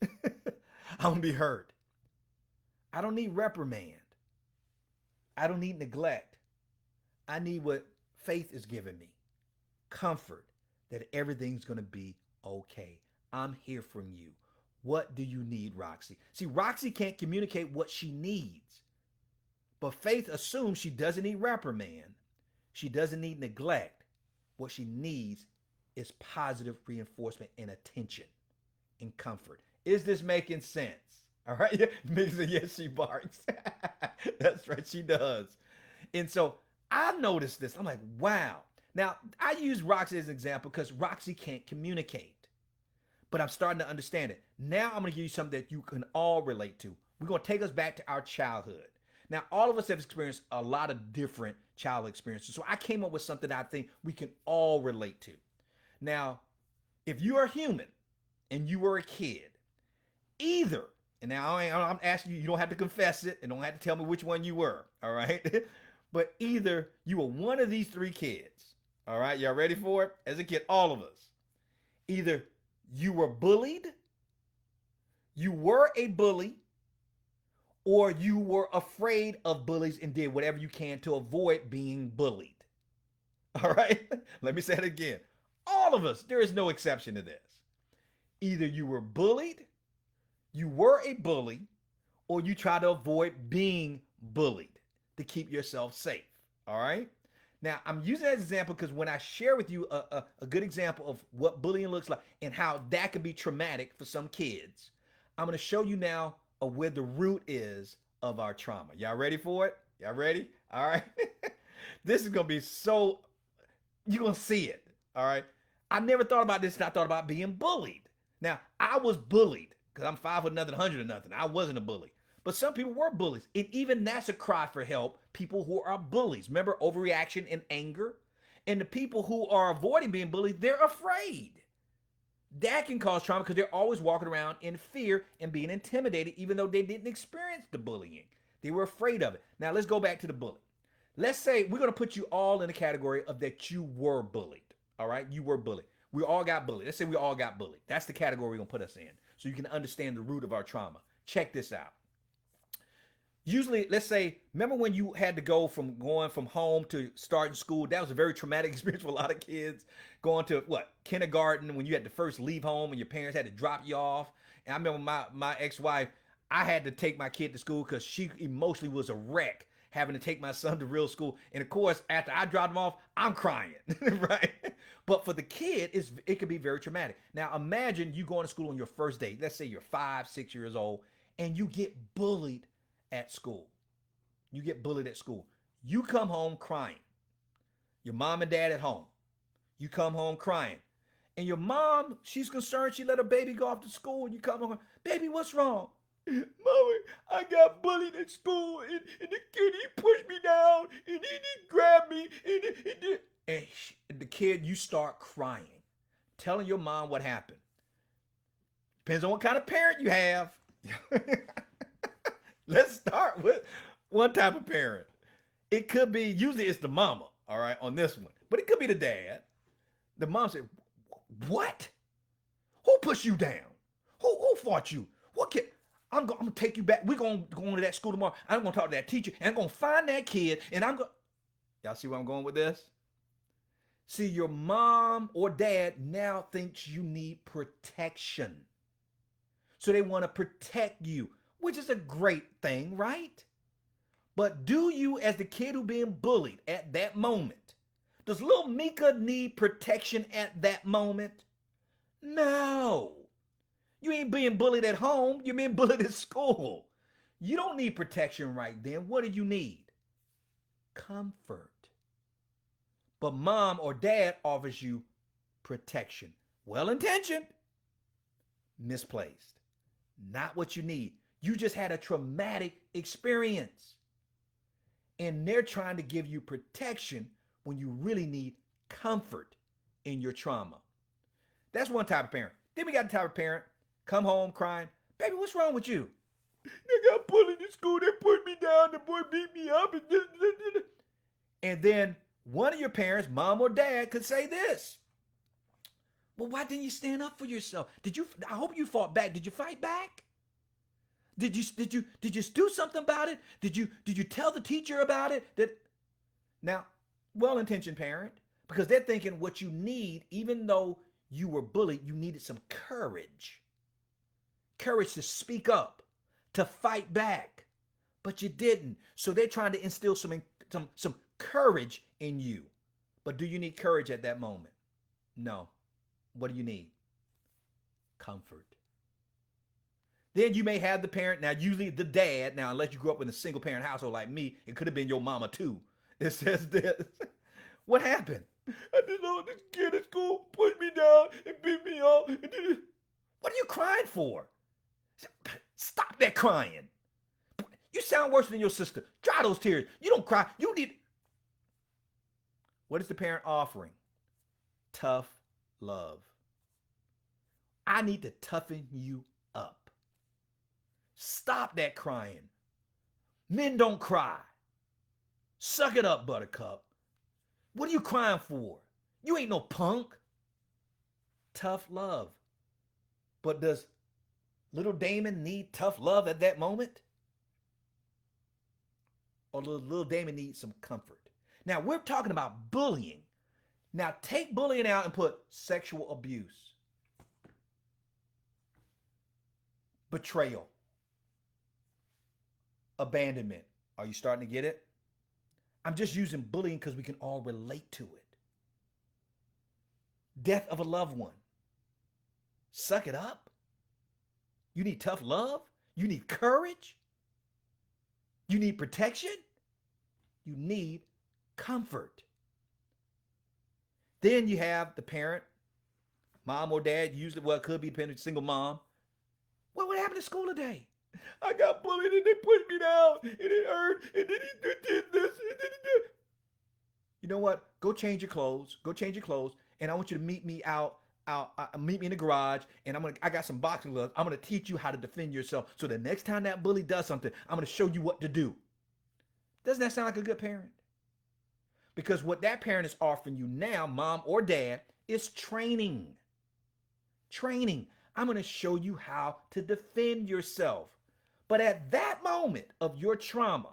I'm going to be hurt. I don't need reprimand. I don't need neglect. I need what Faith is giving me. Comfort that everything's going to be okay. I'm here for you. What do you need, Roxy? See, Roxy can't communicate what she needs. But Faith assumes she doesn't need reprimand. She doesn't need neglect. What she needs is positive reinforcement and attention and comfort. Is this making sense? All right. Yes, she barks. That's right. She does. And so I noticed this. I'm like, wow. Now, I use Roxy as an example because Roxy can't communicate. But I'm starting to understand it. Now I'm going to give you something that you can all relate to. We're going to take us back to our childhood. Now, all of us have experienced a lot of different childhood experiences. So I came up with something that I think we can all relate to. Now, if you are human and you were a kid, either, and now I'm asking you, you don't have to confess it and don't have to tell me which one you were, all right? But either you were one of these three kids, all right? Y'all ready for it? As a kid, all of us. Either you were bullied, you were a bully, or you were afraid of bullies and did whatever you can to avoid being bullied. All right? Let me say it again. All of us, there is no exception to this. Either you were bullied, you were a bully, or you try to avoid being bullied to keep yourself safe. All right? Now, I'm using that example because when I share with you a good example of what bullying looks like and how that can be traumatic for some kids, I'm going to show you now of where the root is of our trauma. Y'all ready for it? Y'all ready? All right. This is going to be so, you're going to see it. All right. I never thought about this. I thought about being bullied. Now, I was bullied because I'm 5 foot nothing, 100 or nothing. I wasn't a bully. But some people were bullies. And even that's a cry for help. People who are bullies. Remember overreaction and anger? And the people who are avoiding being bullied, they're afraid. That can cause trauma because they're always walking around in fear and being intimidated, even though they didn't experience the bullying. They were afraid of it. Now, let's go back to the bully. Let's say we're going to put you all in the category of that you were bullied. All right? You were bullied. We all got bullied. Let's say we all got bullied. That's the category we're going to put us in so you can understand the root of our trauma. Check this out. Usually, let's say, remember when you had to go from going from home to starting school? That was a very traumatic experience for a lot of kids. Going to what, kindergarten, when you had to first leave home and your parents had to drop you off. And I remember my ex-wife, I had to take my kid to school because she emotionally was a wreck having to take my son to real school. And of course, after I dropped him off, I'm crying, right? But for the kid, it could be very traumatic. Now imagine you going to school on your first day. Let's say you're 5, 6 years old, and you get bullied at school. You get bullied at school. You come home crying. Your mom and dad at home. You come home crying. And your mom, she's concerned she let her baby go off to school. And you come home, baby, what's wrong? Mommy, I got bullied at school. And the kid, he pushed me down. And he grabbed me. And the kid, you start crying. Telling your mom what happened. Depends on what kind of parent you have. Let's start with one type of parent. It could be, usually it's the mama, all right, on this one. But it could be the dad. The mom said, what? Who pushed you down? Who fought you? What kid? I'm going to take you back. We're going to go into that school tomorrow. I'm going to talk to that teacher. And I'm going to find that kid. And I'm going. Y'all see where I'm going with this? See, your mom or dad now thinks you need protection. So they want to protect you, which is a great thing, right? But do you, as the kid who being bullied at that moment, does little Mika need protection at that moment? No. You ain't being bullied at home. You're being bullied at school. You don't need protection right then. What do you need? Comfort. But mom or dad offers you protection. Well-intentioned, misplaced. Not what you need. You just had a traumatic experience. And they're trying to give you protection when you really need comfort in your trauma. That's one type of parent. Then we got the type of parent, come home crying, baby, what's wrong with you? They got bullied in school, they put me down, the boy beat me up. And then one of your parents, mom or dad, could say this. Well, why didn't you stand up for yourself? I hope you fought back. Did you fight back? Did you do something about it? Did you tell the teacher about it? Now, well-intentioned parent, because they're thinking what you need, even though you were bullied, you needed some courage. Courage to speak up, to fight back, but you didn't. So they're trying to instill some courage in you. But do you need courage at that moment? No. What do you need? Comfort. Then you may have the parent, now usually the dad, now unless you grew up in a single parent household like me, it could have been your mama too. It says this. What happened? I just know this kid at school pushed me down and beat me up. What are you crying for? Stop that crying. You sound worse than your sister. Dry those tears. You don't cry. You need. What is the parent offering? Tough love. I need to toughen you up. Stop that crying. Men don't cry. Suck it up, buttercup. What are you crying for? You ain't no punk. Tough love. But does little Damon need tough love at that moment? Or does little Damon need some comfort? Now, we're talking about bullying. Now, take bullying out and put sexual abuse, betrayal, abandonment. Are you starting to get it? I'm just using bullying because we can all relate to it. Death of a loved one. Suck it up. You need tough love. You need courage. You need protection. You need comfort. Then you have the parent, mom or dad, usually, well, it could be depending, single mom. What happened at school today? I got bullied and they pushed me down and it hurt and then he did this and then he did. You know what? Go change your clothes. Go change your clothes, and I want you to meet me meet me in the garage, and I got some boxing gloves. I'm gonna teach you how to defend yourself. So the next time that bully does something, I'm gonna show you what to do. Doesn't that sound like a good parent? Because what that parent is offering you now, mom or dad, is training. Training. I'm gonna show you how to defend yourself. But at that moment of your trauma,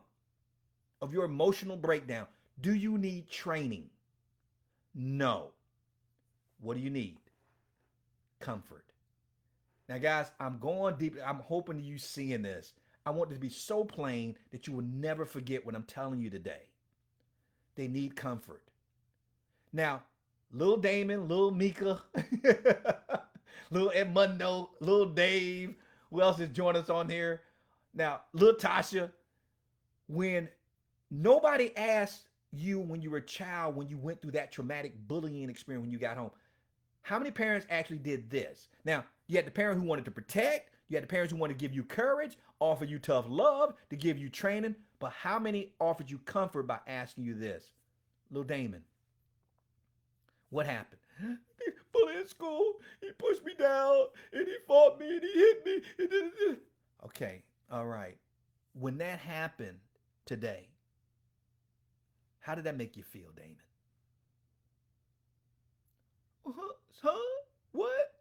of your emotional breakdown, do you need training? No. What do you need? Comfort. Now, guys, I'm going deep. I'm hoping you seeing this. I want it to be so plain that you will never forget what I'm telling you today. They need comfort. Now, little Damon, little Mika, little Edmundo, little Dave, who else is joining us on here? Now, little Tasha, when nobody asked you when you were a child, when you went through that traumatic bullying experience when you got home, how many parents actually did this? Now, you had the parent who wanted to protect, you had the parents who wanted to give you courage, offer you tough love, to give you training, but how many offered you comfort by asking you this? Little Damon, what happened? Bully in school, he pushed me down, and he fought me, and he hit me, and then. Okay, all right. When that happened today, how did that make you feel, Damon? Huh? What?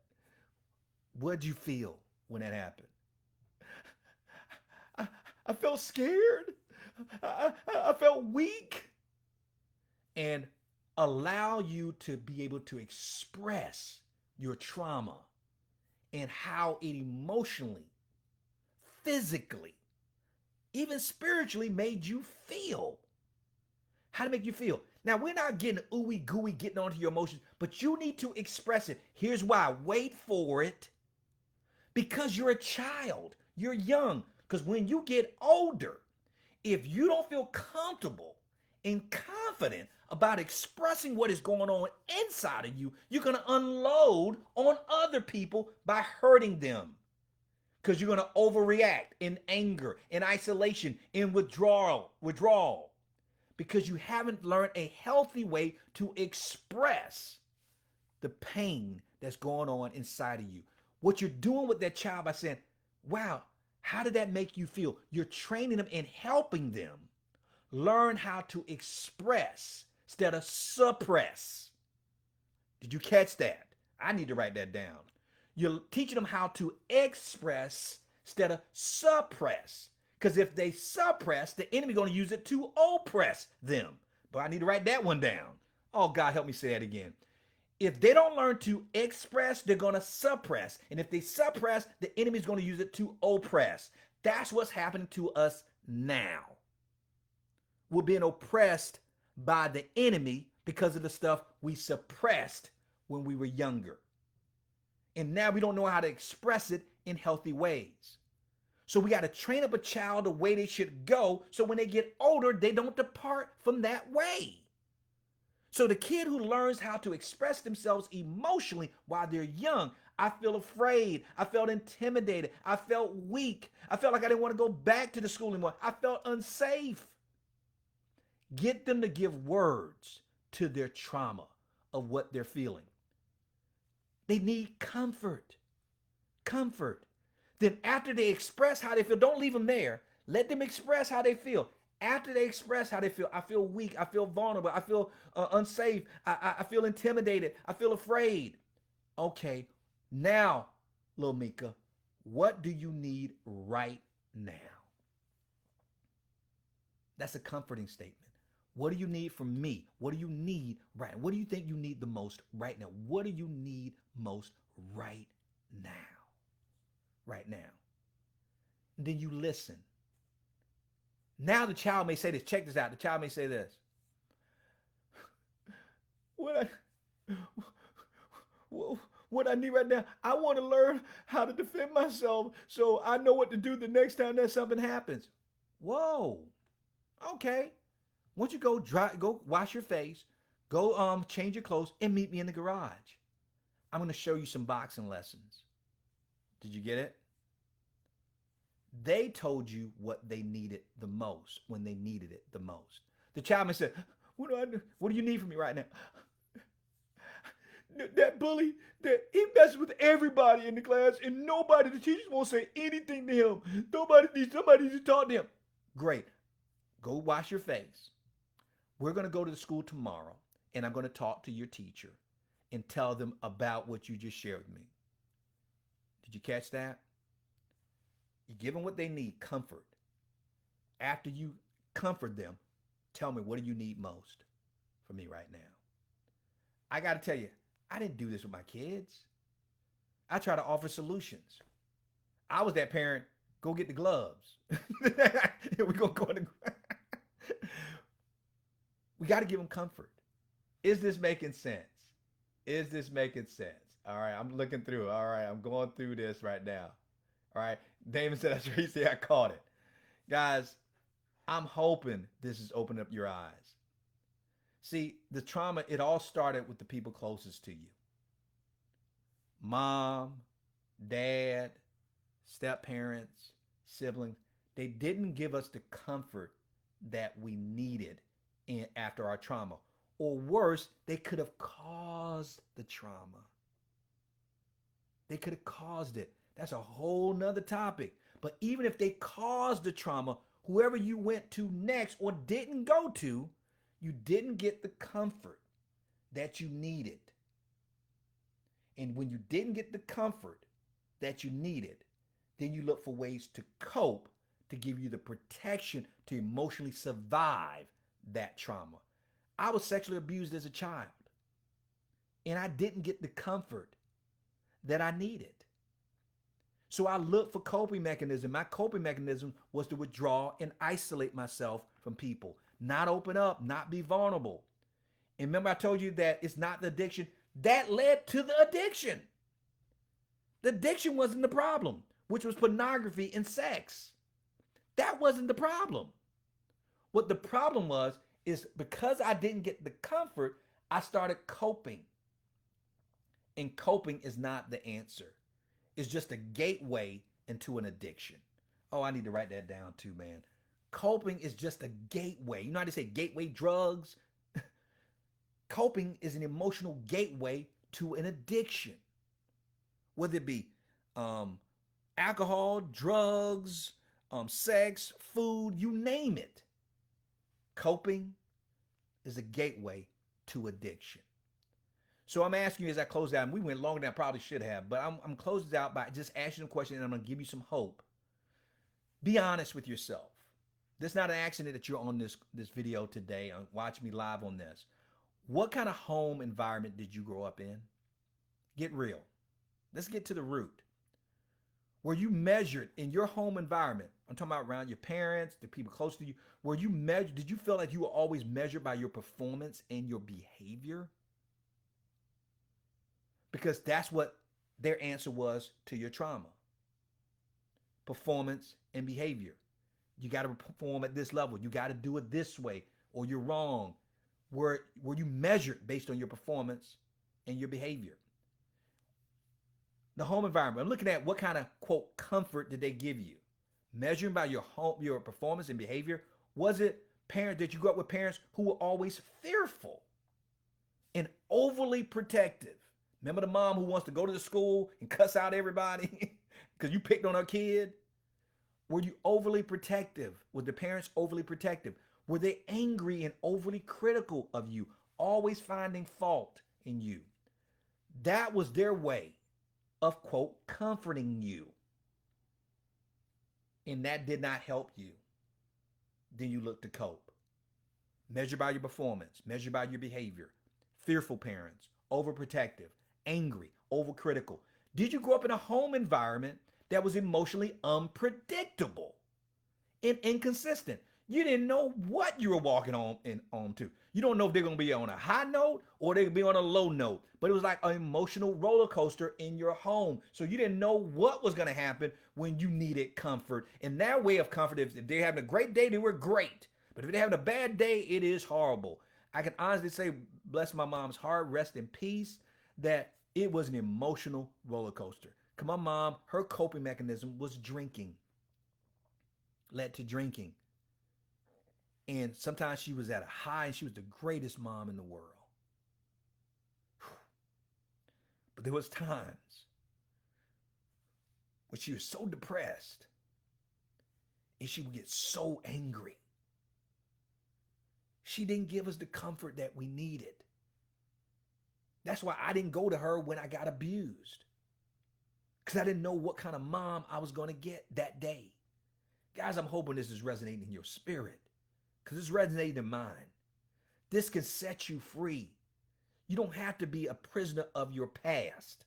What'd you feel when that happened? I, I felt scared. I felt weak. And allow you to be able to express your trauma and how it emotionally, physically, even spiritually made you feel. How to make you feel. Now, we're not getting ooey gooey, getting onto your emotions, but you need to express it. Here's why. Wait for it. Because you're a child. You're young. Because when you get older, if you don't feel comfortable and confident about expressing what is going on inside of you, you're going to unload on other people by hurting them. Because you're going to overreact in anger, in isolation, in withdrawal. Because you haven't learned a healthy way to express the pain that's going on inside of you. What you're doing with that child by saying, wow, how did that make you feel? You're training them and helping them learn how to express instead of suppress. Did you catch that? I need to write that down. You're teaching them how to express instead of suppress. Because if they suppress, the enemy going to use it to oppress them. But I need to write that one down. Oh, God, help me say that again. If they don't learn to express, they're going to suppress. And if they suppress, the enemy is going to use it to oppress. That's what's happening to us now. We're being oppressed by the enemy because of the stuff we suppressed when we were younger. And now we don't know how to express it in healthy ways. So we got to train up a child the way they should go so when they get older, they don't depart from that way. So the kid who learns how to express themselves emotionally while they're young, I feel afraid, I felt intimidated, I felt weak, I felt like I didn't want to go back to the school anymore, I felt unsafe. Get them to give words to their trauma of what they're feeling. They need comfort. Comfort. Then after they express how they feel, don't leave them there. Let them express how they feel. After they express how they feel, I feel weak, I feel vulnerable, I feel unsafe, I feel intimidated, I feel afraid. Okay, now, little Mika, what do you need right now? That's a comforting statement. What do you need from me? What do you need right now? What do you think you need the most right now? What do you need most right now? Right now. And then you listen. Now the child may say this. Check this out. The child may say this. What I need right now, I want to learn how to defend myself so I know what to do the next time that something happens. Whoa. Okay. Why don't you go wash your face, go change your clothes, and meet me in the garage. I'm going to show you some boxing lessons. Did you get it? They told you what they needed the most when they needed it the most. The child may say, what do I do? What do you need from me right now? That bully, that he messes with everybody in the class, and nobody, the teachers won't say anything to him. Somebody needs to talk to him. Great. Go wash your face. We're going to go to the school tomorrow, and I'm going to talk to your teacher and tell them about what you just shared with me. Did you catch that? You give them what they need, comfort. After you comfort them, tell me, what do you need most from me right now? I got to tell you, I didn't do this with my kids. I try to offer solutions. I was that parent, go get the gloves. We're going to go in the... We got to give them comfort. Is this making sense? Is this making sense? All right, I'm looking through. All right, I'm going through this right now. All right, Damon said, that's Tracy, I caught it. Guys, I'm hoping this has opened up your eyes. See, the trauma, it all started with the people closest to you. Mom, dad, step-parents, siblings. They didn't give us the comfort that we needed after our trauma. Or worse, they could have caused the trauma. They could have caused it. That's a whole nother topic. But even if they caused the trauma, whoever you went to next or didn't go to, you didn't get the comfort that you needed. And when you didn't get the comfort that you needed, then you look for ways to cope to give you the protection to emotionally survive that trauma. I was sexually abused as a child, and I didn't get the comfort that I needed. So I looked for coping mechanism. My coping mechanism was to withdraw and isolate myself from people, not open up, not be vulnerable. And remember I told you that it's not the addiction. That led to the addiction. The addiction wasn't the problem, which was pornography and sex. That wasn't the problem. What the problem was is because I didn't get the comfort, I started coping. And coping is not the answer. It's just a gateway into an addiction. Oh, I need to write that down too, man. Coping is just a gateway. You know how they say gateway drugs? Coping is an emotional gateway to an addiction. Whether it be alcohol, drugs, sex, food, you name it. Coping is a gateway to addiction. So I'm asking you as I close out, and we went longer than I probably should have, but I'm closing out by just asking a question, and I'm going to give you some hope. Be honest with yourself. This is not an accident that you're on this video today, watching me live on this. What kind of home environment did you grow up in? Get real. Let's get to the root. Were you measured in your home environment? I'm talking about around your parents, the people close to you. Were you measured? Did you feel like you were always measured by your performance and your behavior? Because that's what their answer was to your trauma. Performance and behavior. You got to perform at this level. You got to do it this way or you're wrong. Were you measured based on your performance and your behavior? The home environment. I'm looking at what kind of, quote, comfort did they give you? Measuring by your home, your performance and behavior. Was it parents, did you grow up with parents who were always fearful and overly protective? Remember the mom who wants to go to the school and cuss out everybody because you picked on her kid? Were you overly protective? Were the parents overly protective? Were they angry and overly critical of you, always finding fault in you? That was their way of, quote, comforting you. And that did not help you. Then you look to cope. Measure by your performance, measure by your behavior. Fearful parents, overprotective, angry, overcritical. Did you grow up in a home environment that was emotionally unpredictable and inconsistent? You didn't know what you were walking on to. You don't know if they're going to be on a high note or they're going to be on a low note. But it was like an emotional roller coaster in your home. So you didn't know what was going to happen when you needed comfort. And their way of comfort, if they're having a great day, they were great. But if they're having a bad day, it is horrible. I can honestly say, bless my mom's heart, rest in peace, that it was an emotional roller coaster. Because my mom, her coping mechanism was drinking, led to drinking. And sometimes she was at a high and she was the greatest mom in the world. But there was times when she was so depressed and she would get so angry. She didn't give us the comfort that we needed. That's why I didn't go to her when I got abused. Because I didn't know what kind of mom I was going to get that day. Guys, I'm hoping this is resonating in your spirit. Because it's resonating in mine. This can set you free. You don't have to be a prisoner of your past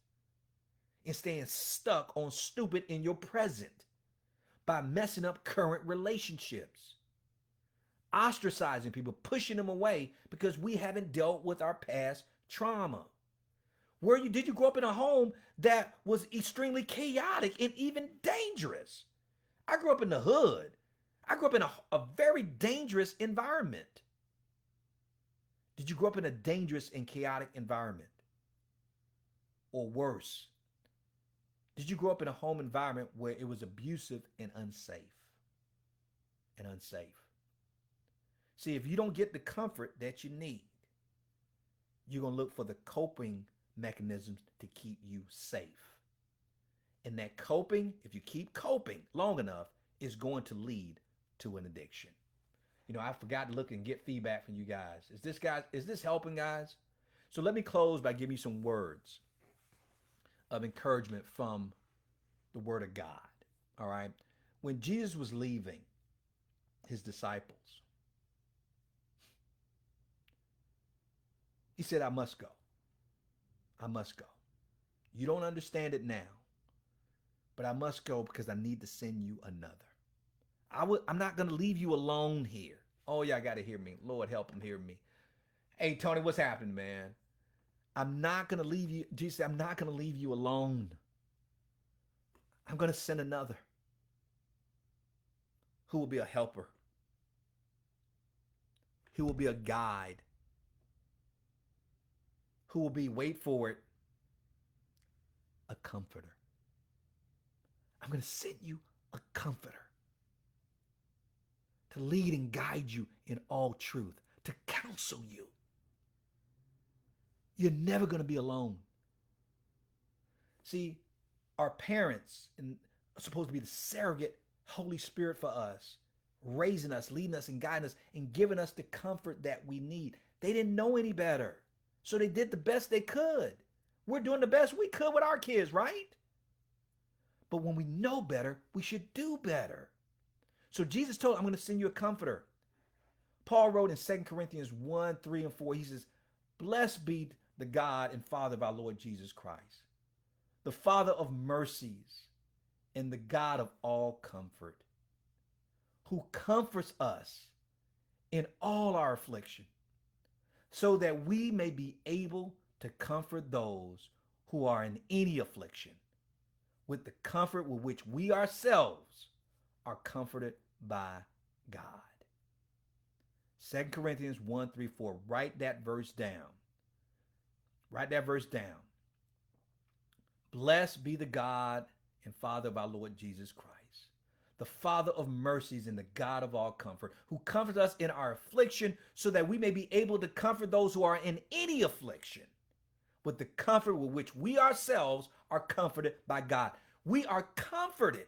and staying stuck on stupid in your present by messing up current relationships, ostracizing people, pushing them away because we haven't dealt with our past trauma. Did you grow up in a home that was extremely chaotic and even dangerous? I grew up in the hood. I grew up in a very dangerous environment. Did you grow up in a dangerous and chaotic environment? Or worse, did you grow up in a home environment where it was abusive and unsafe? And unsafe. See, if you don't get the comfort that you need, you're going to look for the coping mechanisms to keep you safe. And that coping, if you keep coping long enough, is going to lead to an addiction. You know, I forgot to look and get feedback from you guys. Is this helping, guys? So let me close by giving you some words of encouragement from the Word of God. All right. When Jesus was leaving his disciples, he said, I must go. I must go. You don't understand it now, but I must go because I need to send you another. I'm not going to leave you alone here. Oh, y'all got to hear me. Lord, help them hear me. Hey, Tony, what's happening, man? I'm not going to leave you. Jesus said, I'm not going to leave you alone. I'm going to send another who will be a helper, who will be a guide, who will be, wait for it, a comforter. I'm going to send you a comforter to lead and guide you in all truth, to counsel you. You're never going to be alone. See, our parents are supposed to be the surrogate Holy Spirit for us, raising us, leading us, and guiding us, and giving us the comfort that we need. They didn't know any better, so they did the best they could. We're doing the best we could with our kids, right? But when we know better, we should do better. So Jesus told, I'm going to send you a comforter. Paul wrote in 2 Corinthians 1, 3, and 4, he says, blessed be the God and Father of our Lord Jesus Christ, the Father of mercies and the God of all comfort, who comforts us in all our affliction, so that we may be able to comfort those who are in any affliction with the comfort with which we ourselves are comforted by God. 2 Corinthians 1, 3, 4. Write that verse down. Write that verse down. Blessed be the God and Father of our Lord Jesus Christ, the Father of mercies and the God of all comfort, who comforts us in our affliction so that we may be able to comfort those who are in any affliction with the comfort with which we ourselves are comforted by God. We are comforted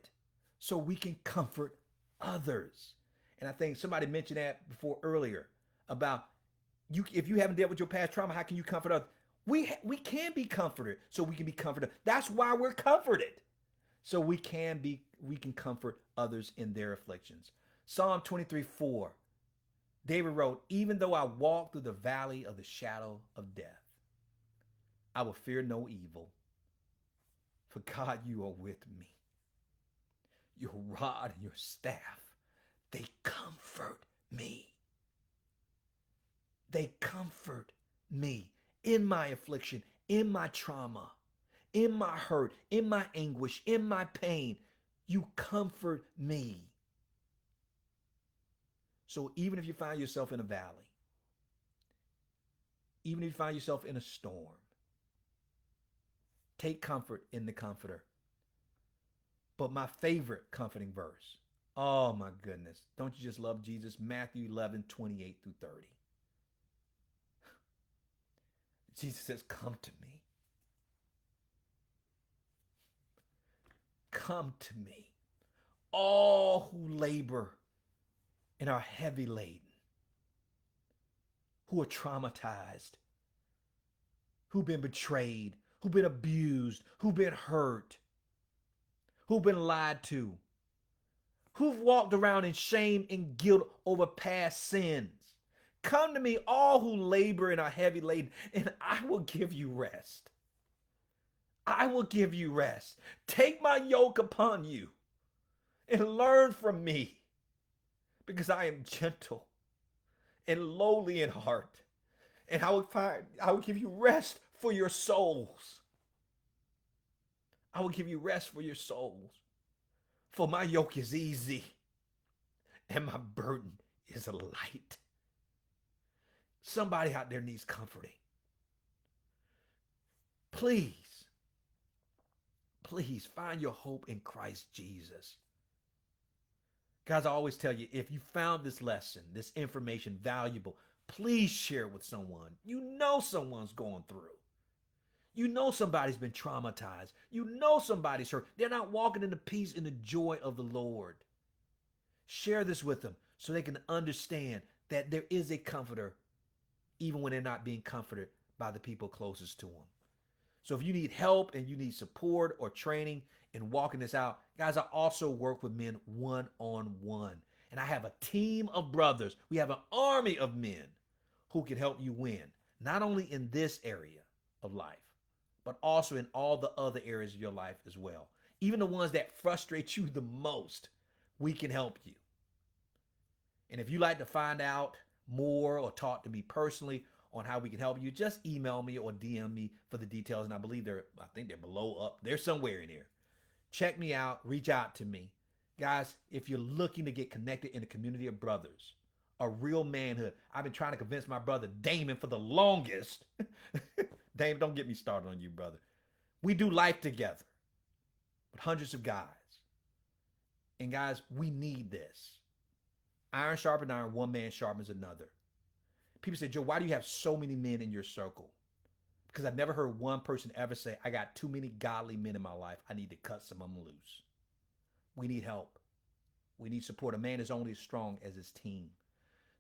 so we can comfort others. And I think somebody mentioned that before earlier about if you haven't dealt with your past trauma, how can you comfort others? We can be comforted so we can be comforted. That's why we're comforted. So we can comfort others in their afflictions. Psalm 23, 4. David wrote, even though I walk through the valley of the shadow of death, I will fear no evil. For God, you are with me. Your rod and your staff, they comfort me. They comfort me in my affliction, in my trauma, in my hurt, in my anguish, in my pain. You comfort me. So even if you find yourself in a valley, even if you find yourself in a storm, take comfort in the comforter. But my favorite comforting verse, oh my goodness, don't you just love Jesus? Matthew 11:28 through 30. Jesus says, come to me. Come to me, all who labor and are heavy laden, who are traumatized, who've been betrayed, who've been abused, who've been hurt, who've been lied to, who've walked around in shame and guilt over past sins. Come to me, all who labor and are heavy laden, and I will give you rest. I will give you rest. Take my yoke upon you and learn from me, because I am gentle and lowly in heart, and I will give you rest for your souls. I will give you rest for your souls. For my yoke is easy and my burden is light. Somebody out there needs comforting. Please, please find your hope in Christ Jesus. Guys, I always tell you, if you found this lesson, this information valuable, please share it with someone. You know someone's going through. You know somebody's been traumatized. You know somebody's hurt. They're not walking in the peace and the joy of the Lord. Share this with them so they can understand that there is a comforter even when they're not being comforted by the people closest to them. So if you need help and you need support or training in walking this out, guys, I also work with men one-on-one. And I have a team of brothers. We have an army of men who can help you win, not only in this area of life, but also in all the other areas of your life as well. Even the ones that frustrate you the most, we can help you. And if you'd like to find out more or talk to me personally on how we can help you, just email me or DM me for the details. And I think they're below up. They're somewhere in here. Check me out. Reach out to me. Guys, if you're looking to get connected in a community of brothers, a real manhood. I've been trying to convince my brother Damon for the longest. Damon, don't get me started on you, brother. We do life together with hundreds of guys. And guys, we need this. Iron sharpens iron, one man sharpens another. People say, Joe, why do you have so many men in your circle? Because I've never heard one person ever say, I got too many godly men in my life. I need to cut some of them loose. We need help. We need support. A man is only as strong as his team.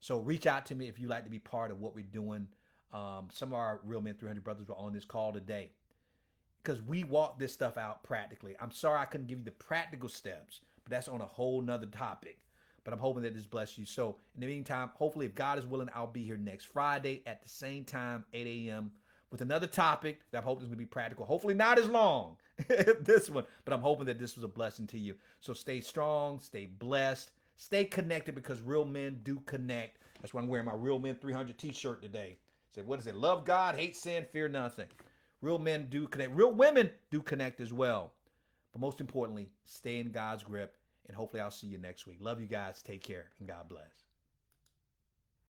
So reach out to me if you'd like to be part of what we're doing. Some of our Real Men 300 brothers were on this call today because we walk this stuff out practically. I'm sorry I couldn't give you the practical steps, but that's on a whole nother topic. But I'm hoping that this bless you. So in the meantime, hopefully, if God is willing, I'll be here next Friday at the same time, 8 a.m. with another topic that I hope is going to be practical. Hopefully not as long as this one, but I'm hoping that this was a blessing to you. So stay strong, stay blessed, stay connected, because real men do connect. That's why I'm wearing my Real Men 300 t-shirt today. Say, what is it? Love God, hate sin, fear nothing. Real men do connect. Real women do connect as well. But most importantly, stay in God's grip. And hopefully I'll see you next week. Love you guys. Take care and God bless.